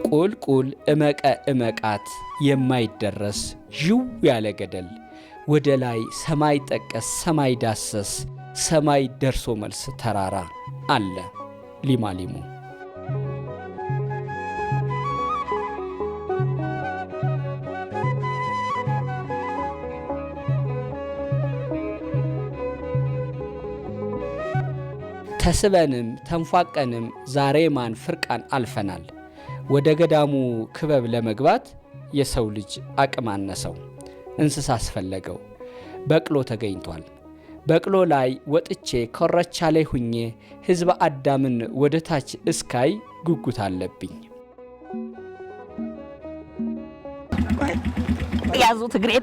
ቁልቁል እመቀ እመቃት የማይደረስ ዥው ያለ ገደል ወደ ላይ ሰማይ ጠቀስ ሰማይ ዳሰስ ሰማይ ደርሶ መልስ ተራራ አለ ሊማሊሙ። ተስበንም ተንፏቀንም ዛሬ ማን ፍርቃን አልፈናል። ወደ ገዳሙ ክበብ ለመግባት የሰው ልጅ አቅም አነሰው፣ እንስሳ አስፈለገው። በቅሎ ተገኝቷል። በቅሎ ላይ ወጥቼ ኮረቻ ላይ ሁኜ ሕዝበ አዳምን ወደ ታች እስካይ ጉጉት አለብኝ። ያዙት እግሬን